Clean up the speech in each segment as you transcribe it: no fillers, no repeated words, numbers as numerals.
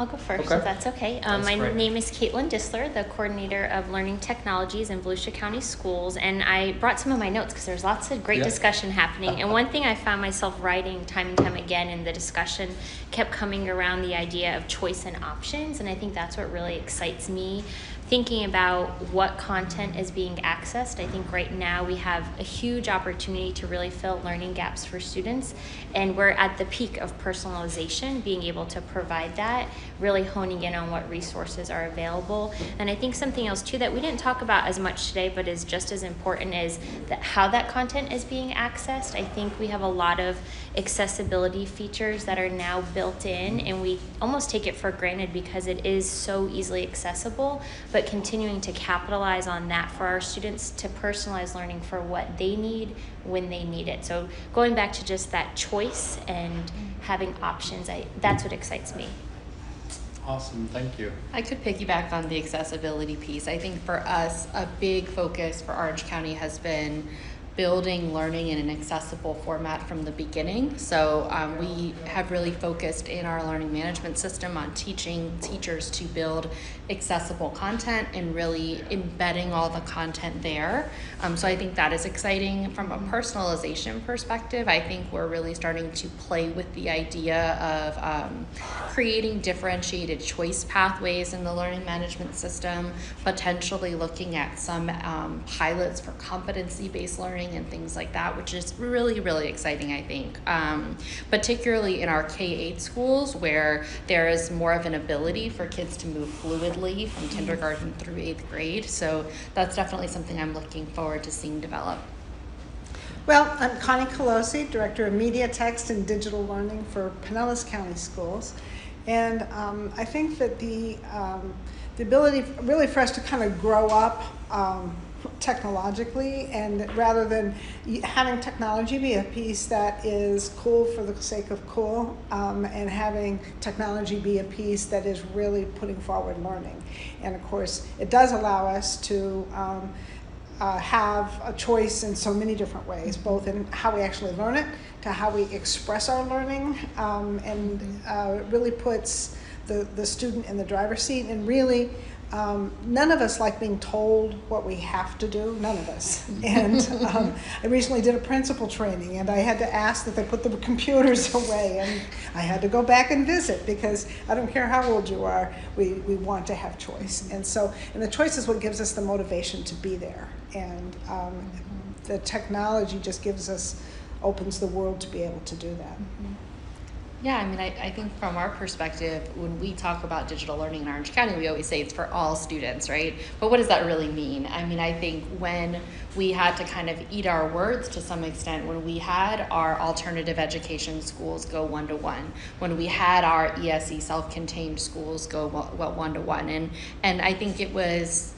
I'll go first Okay. if that's okay. My name is Caitlyn Distler, the coordinator of learning technologies in Volusia County Schools, and I brought some of my notes because there's lots of great discussion happening. And one thing I found myself writing time and time again in the discussion kept coming around the idea of choice and options, and I think that's what really excites me. Thinking about what content is being accessed, I think right now we have a huge opportunity to really fill learning gaps for students, and we're at the peak of personalization, being able to provide that, really honing in on what resources are available. And I think something else too that we didn't talk about as much today, but is just as important, is that how that content is being accessed. I think we have a lot of accessibility features that are now built in, and we almost take it for granted because it is so easily accessible, but continuing to capitalize on that for our students to personalize learning for what they need when they need it. So going back to just that choice and having options, that's what excites me. Awesome, thank you. I could piggyback on the accessibility piece. I think for us, a big focus for Orange County has been building learning in an accessible format from the beginning. So we have really focused in our learning management system on teaching teachers to build accessible content and really embedding all the content there. So I think that is exciting. From a personalization perspective, I think we're really starting to play with the idea of creating differentiated choice pathways in the learning management system, potentially looking at some pilots for competency-based learning and things like that, which is really, really exciting, I think. Particularly in our K-8 schools, where there is more of an ability for kids to move fluidly from kindergarten through 8th grade. So that's definitely something I'm looking forward to seeing develop. Well, I'm Connie Kolosey, Director of Media, Text, and Digital Learning for Pinellas County Schools. And I think that the ability really for us to kind of grow up technologically, and rather than having technology be a piece that is cool for the sake of cool, and having technology be a piece that is really putting forward learning. And of course, it does allow us to have a choice in so many different ways, both in how we actually learn it, to how we express our learning, and it really puts the student in the driver's seat. And really, none of us like being told what we have to do, none of us. And I recently did a principal training, and I had to ask that they put the computers away, and I had to go back and visit, because I don't care how old you are, we want to have choice. And the choice is what gives us the motivation to be there. And the technology just opens the world to be able to do that. Yeah, I mean, I think from our perspective, when we talk about digital learning in Orange County, we always say it's for all students, right? But what does that really mean? I mean, I think when we had to kind of eat our words to some extent, when we had our alternative education schools go one-to-one, when we had our ESE self-contained schools go one-to-one, and I think it was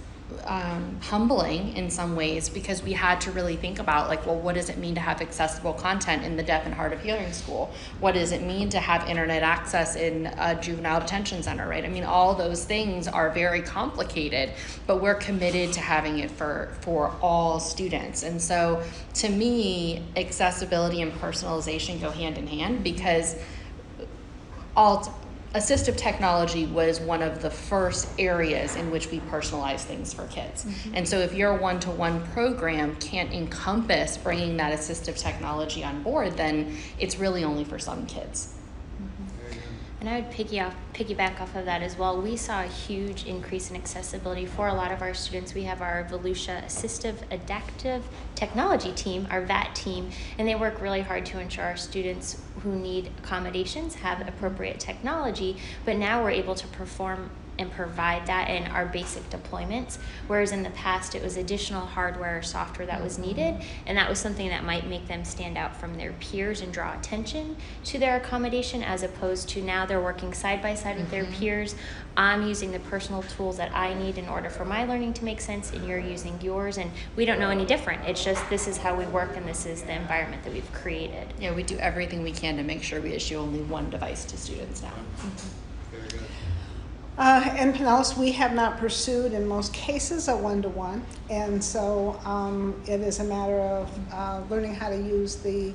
humbling in some ways, because we had to really think about, like, well, what does it mean to have accessible content in the deaf and hard of hearing school? What does it mean to have internet access in a juvenile detention center, right? I mean, all those things are very complicated, but we're committed to having it for all students. And so to me, accessibility and personalization go hand in hand, because assistive technology was one of the first areas in which we personalize things for kids. And so if your one-to-one program can't encompass bringing that assistive technology on board, then it's really only for some kids. And I would piggyback off of that as well. We saw a huge increase in accessibility for a lot of our students. We have our Volusia Assistive Adaptive Technology team, our VAT team, and they work really hard to ensure our students who need accommodations have appropriate technology. But now we're able to perform and provide that in our basic deployments, whereas in the past it was additional hardware or software that was needed, and that was something that might make them stand out from their peers and draw attention to their accommodation, as opposed to now they're working side by side with their peers. I'm using the personal tools that I need in order for my learning to make sense, and you're using yours, and we don't know any different. It's just this is how we work, and this is the environment that we've created. Yeah, we do everything we can to make sure we issue only one device to students now. Very good. In Pinellas, we have not pursued, in most cases, a one-to-one, and so it is a matter of learning how to use the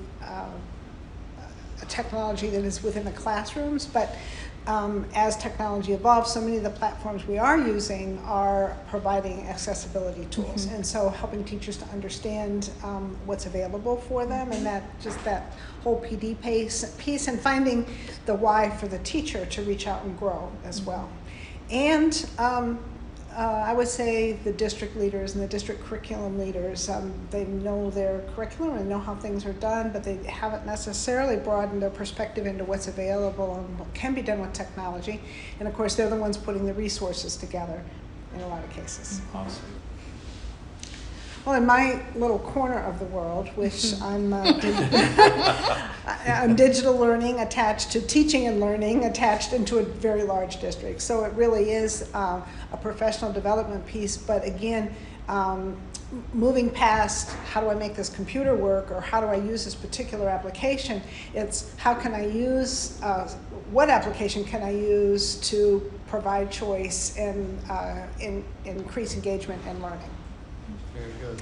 technology that is within the classrooms. But as technology evolves, so many of the platforms we are using are providing accessibility tools. And so helping teachers to understand what's available for them, and that whole PD piece, and finding the why for the teacher to reach out and grow as well. And I would say the district leaders and the district curriculum leaders, they know their curriculum and know how things are done, but they haven't necessarily broadened their perspective into what's available and what can be done with technology. And of course, they're the ones putting the resources together in a lot of cases. Awesome. Well, in my little corner of the world, which I'm digital learning attached to teaching and learning attached into a very large district. So it really is a professional development piece, but again, moving past how do I make this computer work or how do I use this particular application, it's how can I use, what application can I use to provide choice and increase engagement and learning. Very good.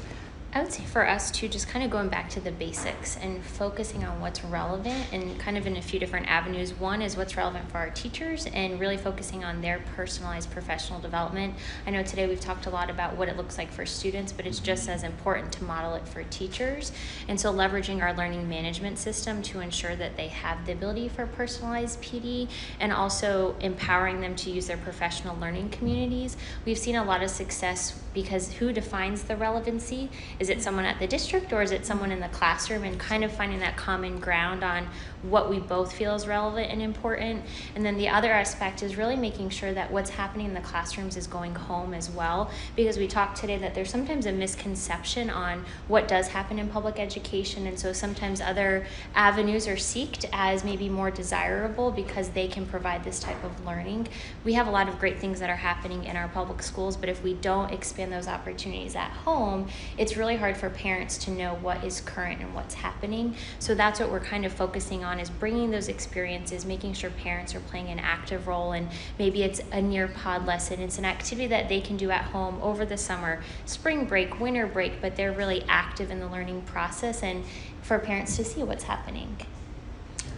I would say for us too, just kind of going back to the basics and focusing on what's relevant and kind of in a few different avenues. One is what's relevant for our teachers and really focusing on their personalized professional development. I know today we've talked a lot about what it looks like for students, but it's just as important to model it for teachers. And so leveraging our learning management system to ensure that they have the ability for personalized PD and also empowering them to use their professional learning communities. We've seen a lot of success because who defines the relevancy? Is it someone at the district or is it someone in the classroom, and kind of finding that common ground on what we both feel is relevant and important. And then the other aspect is really making sure that what's happening in the classrooms is going home as well, because we talked today that there's sometimes a misconception on what does happen in public education, and so sometimes other avenues are sought as maybe more desirable because they can provide this type of learning. We have a lot of great things that are happening in our public schools, but if we don't expand those opportunities at home, it's really hard for parents to know what is current and what's happening. So that's what we're kind of focusing on, is bringing those experiences, making sure parents are playing an active role, and maybe it's a near pod lesson. It's an activity that they can do at home over the summer, spring break, winter break, but they're really active in the learning process and for parents to see what's happening.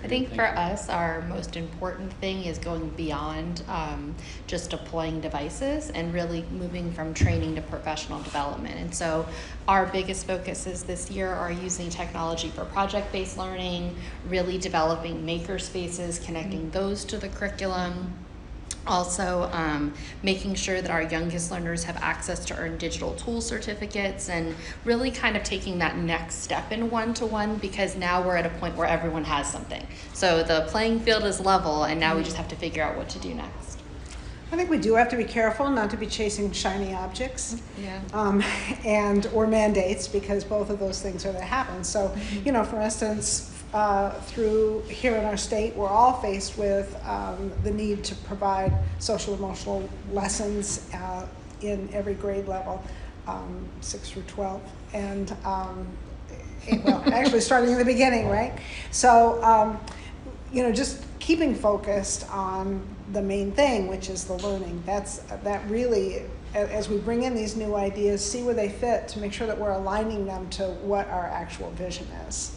I think for us, our most important thing is going beyond just deploying devices and really moving from training to professional development. And so our biggest focuses this year are using technology for project-based learning, really developing maker spaces, connecting those to the curriculum. Also, making sure that our youngest learners have access to earn digital tool certificates, and really kind of taking that next step in one-to-one, because now we're at a point where everyone has something. So the playing field is level, and now we just have to figure out what to do next. I think we do have to be careful not to be chasing shiny objects, or mandates, because both of those things are that happen. So, for instance, through here in our state, we're all faced with the need to provide social emotional lessons in every grade level, 6 through 12, and actually starting in the beginning, right? So, just keeping focused on the main thing, which is the learning. That really, as we bring in these new ideas, see where they fit to make sure that we're aligning them to what our actual vision is.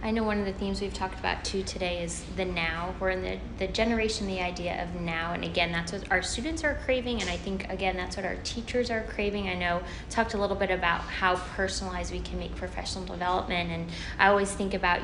I know one of the themes we've talked about too today is the now. We're in the generation, the idea of now, and again, that's what our students are craving, and I think, again, that's what our teachers are craving. I know talked a little bit about how personalized we can make professional development, and I always think about,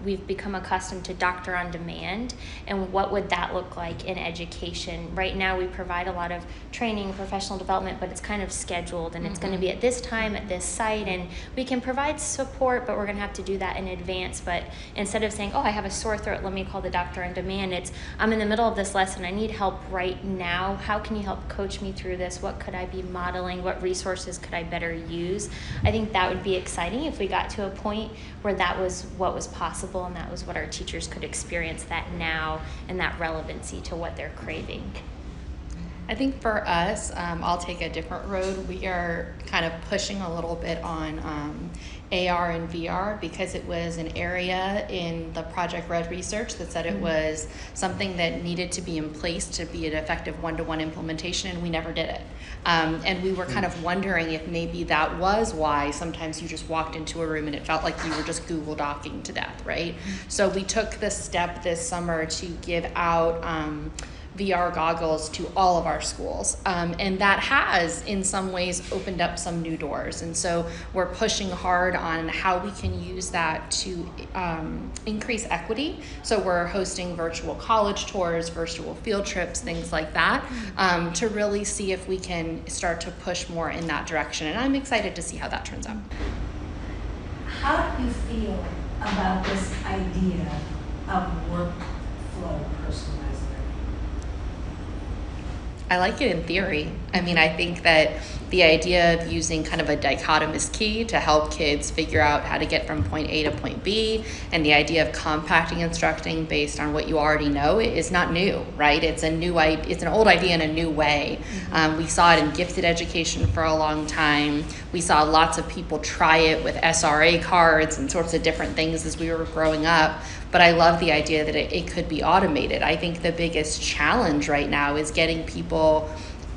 we've become accustomed to doctor on demand, and what would that look like in education? Right now, we provide a lot of training, professional development, but it's kind of scheduled, and it's going to be at this time, at this site, and we can provide support, but we're going to have to do that in advance. But instead of saying, oh, I have a sore throat, let me call the doctor on demand, it's, I'm in the middle of this lesson, I need help right now. How can you help coach me through this? What could I be modeling? What resources could I better use? I think that would be exciting if we got to a point where that was what was possible, and that was what our teachers could experience, that now and that relevancy to what they're craving. I think for us, I'll take a different road. We are kind of pushing a little bit on AR and VR because it was an area in the Project Red research that said it was something that needed to be in place to be an effective one-to-one implementation, and we never did it. And we were kind of wondering if maybe that was why sometimes you just walked into a room and it felt like you were just Google Docking to death, right? So we took this step this summer to give out VR goggles to all of our schools. And that has, in some ways, opened up some new doors. And so we're pushing hard on how we can use that to increase equity. So we're hosting virtual college tours, virtual field trips, things like that, to really see if we can start to push more in that direction. And I'm excited to see how that turns out. How do you feel about this idea of workflow personalized learning? I like it in theory. I mean, I think that the idea of using kind of a dichotomous key to help kids figure out how to get from point A to point B, and the idea of compacting instructing based on what you already know is not new, right? It's an old idea in a new way. We saw it in gifted education for a long time. We saw lots of people try it with SRA cards and sorts of different things as we were growing up. But I love the idea that it could be automated. I think the biggest challenge right now is getting people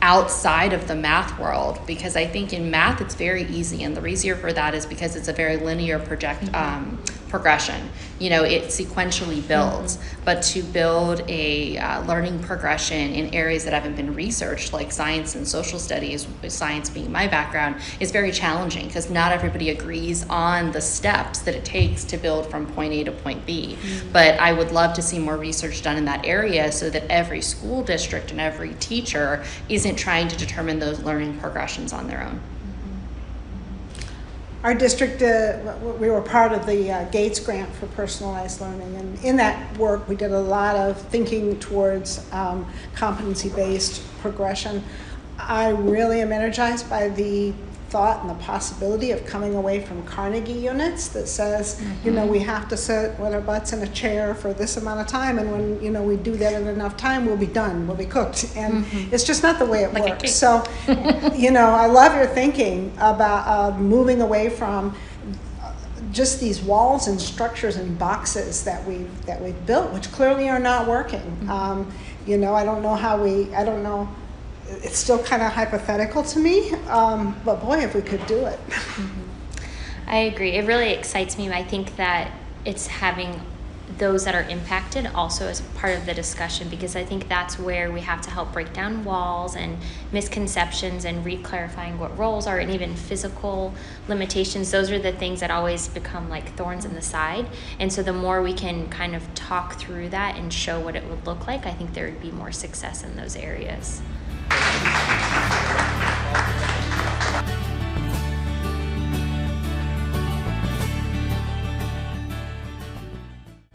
outside of the math world, because I think in math it's very easy, and the easier for that is because it's a very linear progression. You know, it sequentially builds, but to build a learning progression in areas that haven't been researched, like science and social studies, science being my background, is very challenging because not everybody agrees on the steps that it takes to build from point A to point B. But I would love to see more research done in that area so that every school district and every teacher isn't trying to determine those learning progressions on their own. Our district, we were part of the Gates grant for personalized learning, and in that work we did a lot of thinking towards competency-based progression. I really am energized by the thought and the possibility of coming away from Carnegie units that says, you know, we have to sit with our butts in a chair for this amount of time, and when, you know, we do that in enough time, we'll be done, we'll be cooked. And it's just not the way it works. So, you know, I love your thinking about moving away from just these walls and structures and boxes that we've built, which clearly are not working. You know, I don't know. It's still kind of hypothetical to me, but boy, if we could do it. I agree. It really excites me. I think that it's having those that are impacted also as part of the discussion, because I think that's where we have to help break down walls and misconceptions and re-clarifying what roles are, and even physical limitations. Those are the things that always become like thorns in the side. And so the more we can kind of talk through that and show what it would look like, I think there would be more success in those areas.